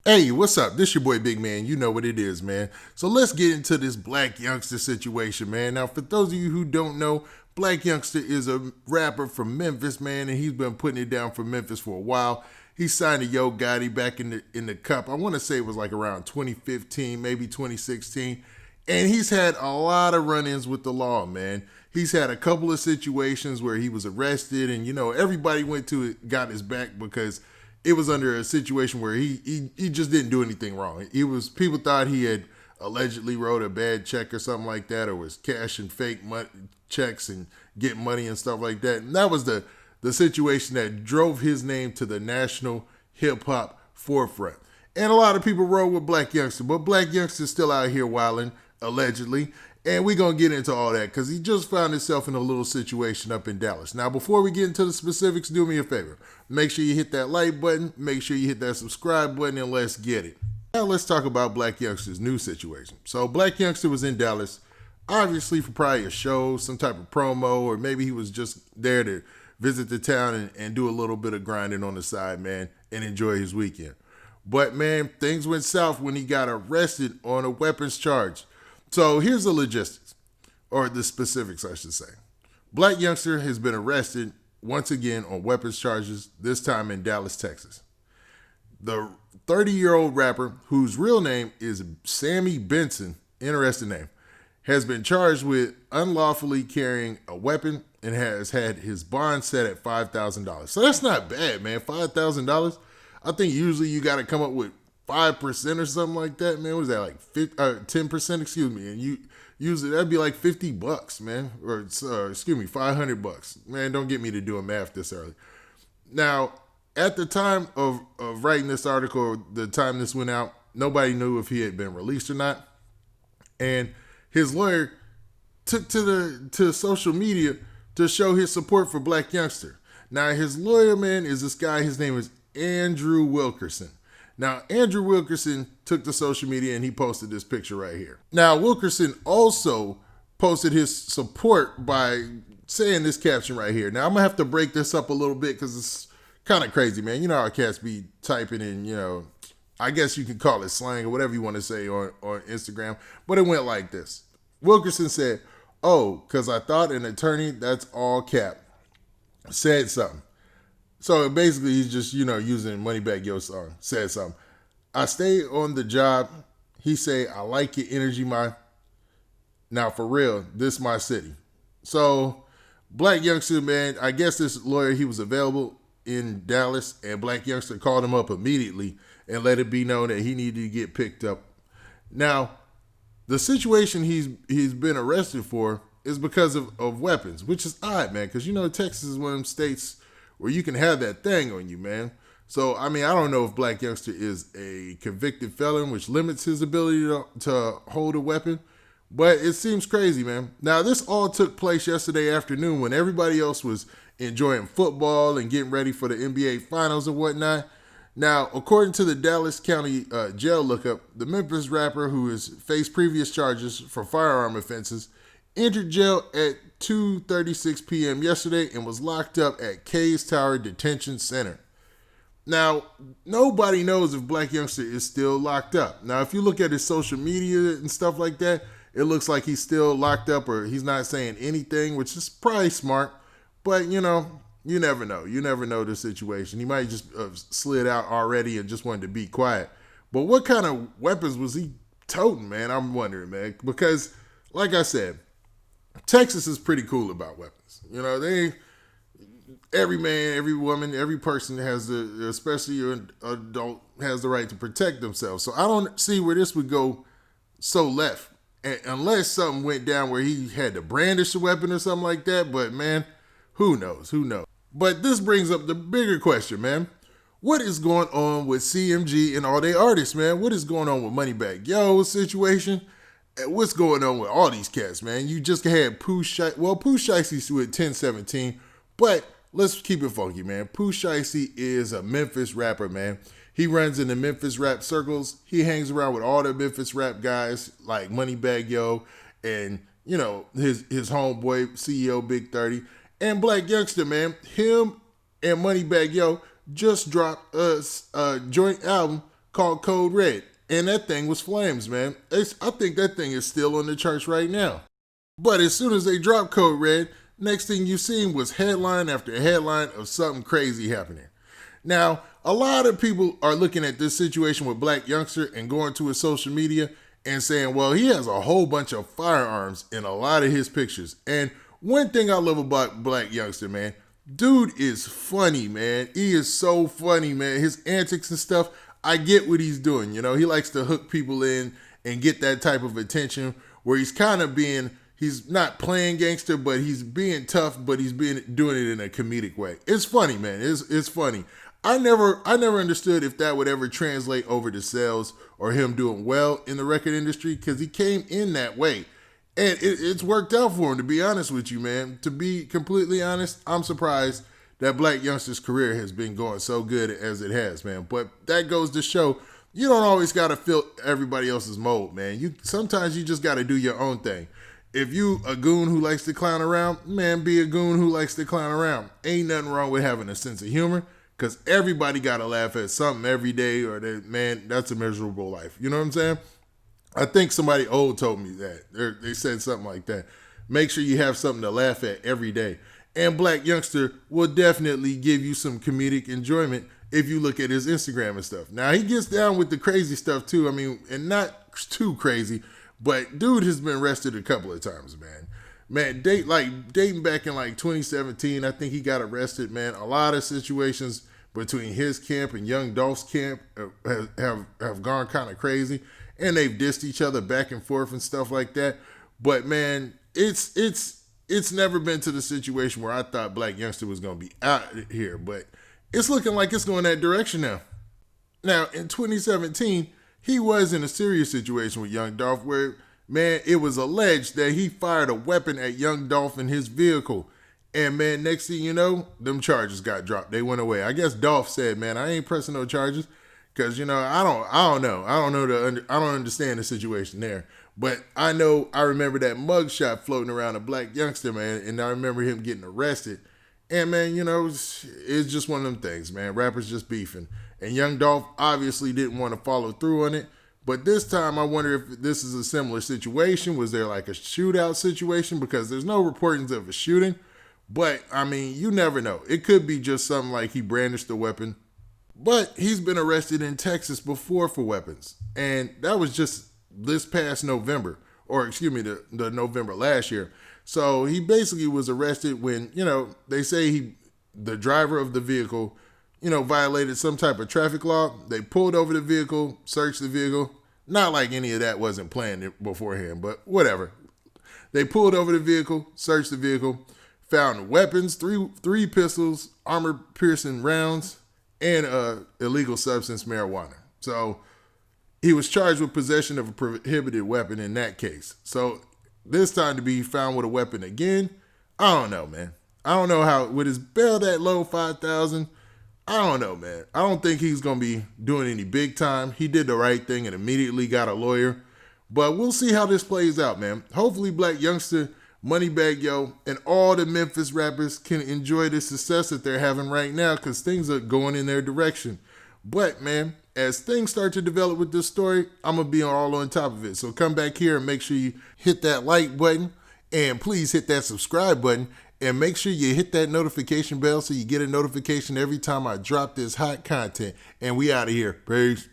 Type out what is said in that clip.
Hey, what's up? This your boy Big Man. You know what it is, man. So let's get into this Blac Youngsta situation, man. Now, for those of you who don't know, Blac Youngsta is a rapper from Memphis, man, and he's been putting it down for Memphis for a while. He signed to Yo Gotti back in the Cup. I want to say it was like around 2015, maybe 2016. And he's had a lot of run-ins with the law, man. He's had a couple of situations where he was arrested, and everybody went to it, got his back because it was under a situation where he just didn't do anything wrong. He was people thought he had allegedly wrote a bad check or something like that, or was cashing fake checks and getting money and stuff like that. And that was the situation that drove his name to the national hip hop forefront. And a lot of people roll with Blac Youngsta, but Blac Youngsta's still out here wilding, allegedly. And we're going to get into all that because he just found himself in a little situation up in Dallas. Now, before we get into the specifics, do me a favor. Make sure you hit that like button. Make sure you hit that subscribe button, and let's get it. Now, let's talk about Blac Youngsta's new situation. So, Blac Youngsta was in Dallas, obviously for probably a show, some type of promo, or maybe he was just there to visit the town and do a little bit of grinding on the side, man, and enjoy his weekend. But, man, things went south when he got arrested on a weapons charge. So here's the logistics, or the specifics, I should say. Blac Youngsta has been arrested once again on weapons charges, this time in Dallas, Texas. The 30-year-old rapper, whose real name is Sammy Benson, interesting name, has been charged with unlawfully carrying a weapon and has had his bond set at $5,000. So that's not bad, man. $5,000. I think usually you got to come up with 5% or something like that, man. What is that, like 10%? Excuse me. And you usually that'd be like $50, man, or excuse me, $500. Man, don't get me to doing math this early. Now, at the time of writing this article, the time this went out, nobody knew if he had been released or not, and his lawyer took to social media to show his support for Blac Youngsta. Now, his lawyer, man, is this guy. His name is Andrew Wilkerson. Now, Andrew Wilkerson took to social media and he posted this picture right here. Now, Wilkerson also posted his support by saying this caption right here. Now, I'm going to have to break this up a little bit because it's kind of crazy, man. You know how cats be typing in, I guess you could call it slang or whatever you want to say on Instagram. But it went like this. Wilkerson said, "Oh, because I thought an attorney, that's all cap, said something." So basically, he's just, using Moneybagg Yo song. Said something. "I stay on the job." He say, "I like your energy, my." Now, for real, this my city. So, Blac Youngsta, man, I guess this lawyer, he was available in Dallas, and Blac Youngsta called him up immediately and let it be known that he needed to get picked up. Now, the situation he's been arrested for is because of weapons, which is odd, man, because, Texas is one of them states where you can have that thing on you, man. So, I don't know if Blac Youngsta is a convicted felon, which limits his ability to hold a weapon, but it seems crazy, man. Now, this all took place yesterday afternoon when everybody else was enjoying football and getting ready for the NBA Finals and whatnot. Now, according to the Dallas County jail lookup, the Memphis rapper, who has faced previous charges for firearm offenses, entered jail at 2:36 p.m. yesterday and was locked up at Kay's Tower Detention Center. Now, nobody knows if Blac Youngsta is still locked up. Now, if you look at his social media and stuff like that, it looks like he's still locked up or he's not saying anything, which is probably smart. But, you never know. You never know the situation. He might just slid out already and just wanted to be quiet. But what kind of weapons was he toting, man? I'm wondering, man. Because, like I said, Texas is pretty cool about weapons. Every man, every woman, every person has especially an adult, has the right to protect themselves. So I don't see where this would go so left, unless something went down where he had to brandish a weapon or something like that. But man, who knows? But this brings up the bigger question, man. What is going on with CMG and all their artists, man? What is going on with Moneybagg Yo's situation? What's going on with all these cats, man? You just had Pooh Shicey's with 1017, but let's keep it funky, man. Pooh Shicey is a Memphis rapper, man. He runs in the Memphis rap circles. He hangs around with all the Memphis rap guys like Moneybagg Yo and, his homeboy, CEO Big 30. And Blac Youngsta, man, him and Moneybagg Yo just dropped a joint album called Code Red. And that thing was flames, man. I think that thing is still on the charts right now. But as soon as they dropped Code Red, next thing you seen was headline after headline of something crazy happening. Now, a lot of people are looking at this situation with Blac Youngsta and going to his social media and saying, well, he has a whole bunch of firearms in a lot of his pictures. And one thing I love about Blac Youngsta, man, dude is funny, man. He is so funny, man. His antics and stuff, I get what he's doing. You know, he likes to hook people in and get that type of attention where he's kind of being, he's not playing gangster, but he's being tough, but he's doing it in a comedic way. It's funny, man. It's funny. I never understood if that would ever translate over to sales or him doing well in the record industry, because he came in that way. And it's worked out for him, to be honest with you, man. To be completely honest, I'm surprised that Blac Youngsta's career has been going so good as it has, man. But that goes to show you don't always got to fill everybody else's mold, man. Sometimes you just got to do your own thing. If you a goon who likes to clown around, man, be a goon who likes to clown around. Ain't nothing wrong with having a sense of humor, because everybody got to laugh at something every day, or man, that's a miserable life. You know what I'm saying? I think somebody old told me that. They said something like that. Make sure you have something to laugh at every day. And Blac Youngsta will definitely give you some comedic enjoyment if you look at his Instagram and stuff. Now, he gets down with the crazy stuff too. I mean, and not too crazy, but dude has been arrested a couple of times, man. Man, dating back in like 2017, I think he got arrested, man. A lot of situations between his camp and young Dolph's camp have gone kind of crazy, and they've dissed each other back and forth and stuff like that. But man, it's never been to the situation where I thought Blac Youngsta was going to be out here, but it's looking like it's going that direction now. Now, in 2017, he was in a serious situation with young Dolph where, man, it was alleged that he fired a weapon at young Dolph in his vehicle. And, man, next thing you know, them charges got dropped. They went away. I guess Dolph said, man, I ain't pressing no charges because, you know, I don't know. I don't understand the situation there. But I remember that mugshot floating around a Blac Youngsta, man, and I remember him getting arrested. And, man, you know, it's just one of them things, man. Rappers just beefing. And young Dolph obviously didn't want to follow through on it. But this time, I wonder if this is a similar situation. Was there like a shootout situation? Because there's no reportings of a shooting. But, I mean, you never know. It could be just something like he brandished a weapon. But he's been arrested in Texas before for weapons. And that was just this past November. Or, excuse me, the November last year. So he basically was arrested when, you know, they say the driver of the vehicle, you know, violated some type of traffic law. They pulled over the vehicle, searched the vehicle. Not like any of that wasn't planned beforehand, but whatever. They pulled over the vehicle, searched the vehicle, found weapons, three pistols, armor-piercing rounds, and illegal substance, marijuana. So he was charged with possession of a prohibited weapon in that case. So this time to be found with a weapon again, I don't know, man. I don't know how, with his bail that low, $5,000, I don't know, man. I don't think he's going to be doing any big time. He did the right thing and immediately got a lawyer. But we'll see how this plays out, man. Hopefully Blac Youngsta, Moneybagg Yo, and all the Memphis rappers can enjoy the success that they're having right now because things are going in their direction. But, man, as things start to develop with this story, I'm going to be all on top of it. So come back here and make sure you hit that like button and please hit that subscribe button and make sure you hit that notification bell so you get a notification every time I drop this hot content. And we out of here. Peace.